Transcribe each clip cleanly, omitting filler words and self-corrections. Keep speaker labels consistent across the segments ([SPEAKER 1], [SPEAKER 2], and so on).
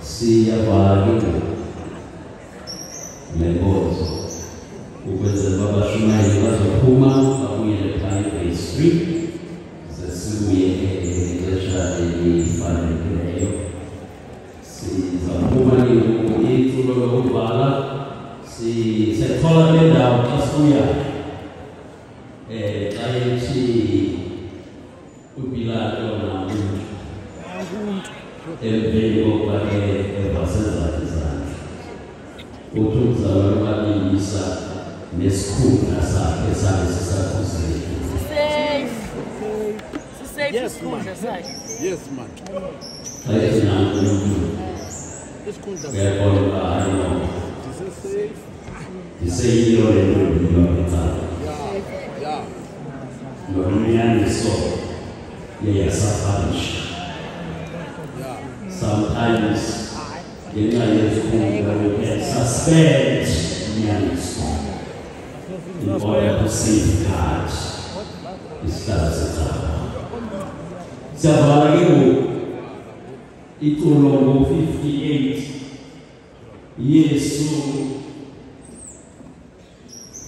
[SPEAKER 1] Siyavalile lenkonzo ukuze babashumayeli bazophuma babuyele phakathi kwe-street sesibuye ngexesha elifanelekileyo. Sizaphuma ithulo lokuvala siyathola le ndawo xa sibuyayo xa ethi uPilato namuntu emveni kokuba ke evasezakhe izandla uthi umzalwane kabiyisa nesikhundla sakhe sabe sisakhuzekile.
[SPEAKER 2] Yes, man. Yes, man.
[SPEAKER 1] Sometimes we can suspend in order to safeguard isihlalo siyavala ke iColombo 58 Yesu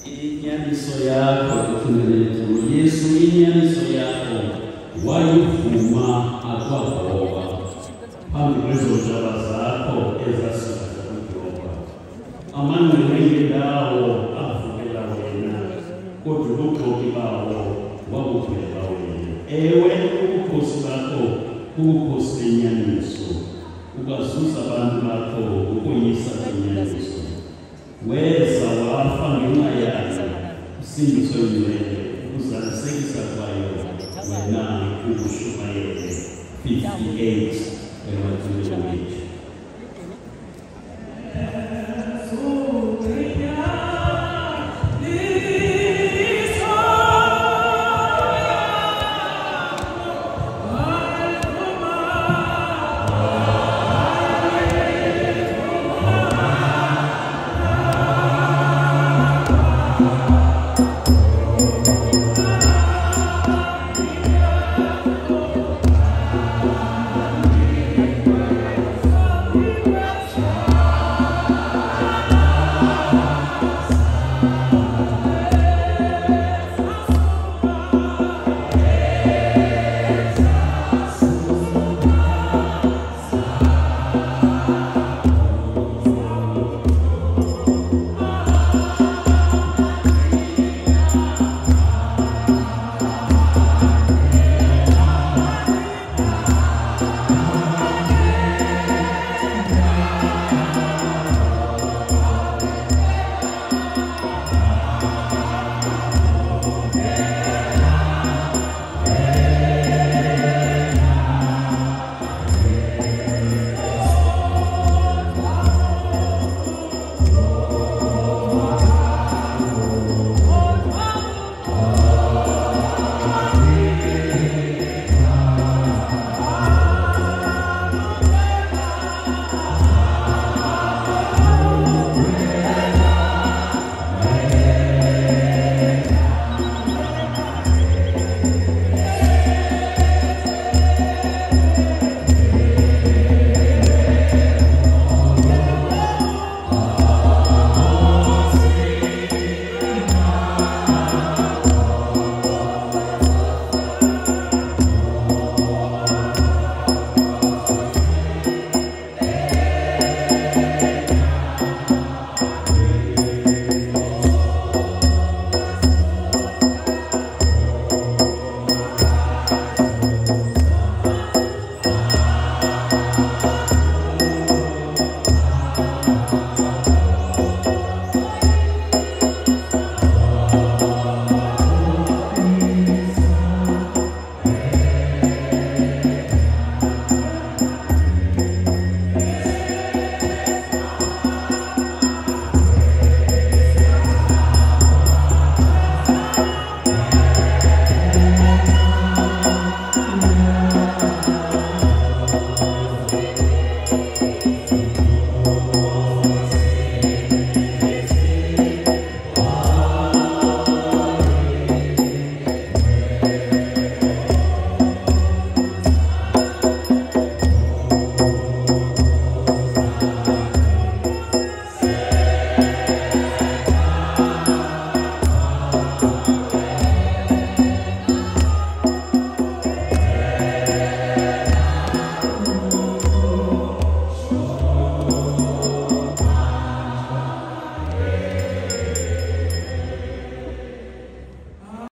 [SPEAKER 1] inyaniso yakho kuthulelezulu Yesu inyaniso yakho wayivuma akwagoba phambi kwezondaba zakho ezasuka zokudroba amangcwele endawo avukela wena kodwa ubugxoki bawo wakuvela wena. Ewe ubukhosi bakho ubukhosi benyaniso ukazuza abantu bakho ukoyisa inyaniso weza wafa ngenxa yayo usindiso yinwele ukuzalisekisa kwayo wena ukushumayele 58 emathumeleni wethu. Bwana.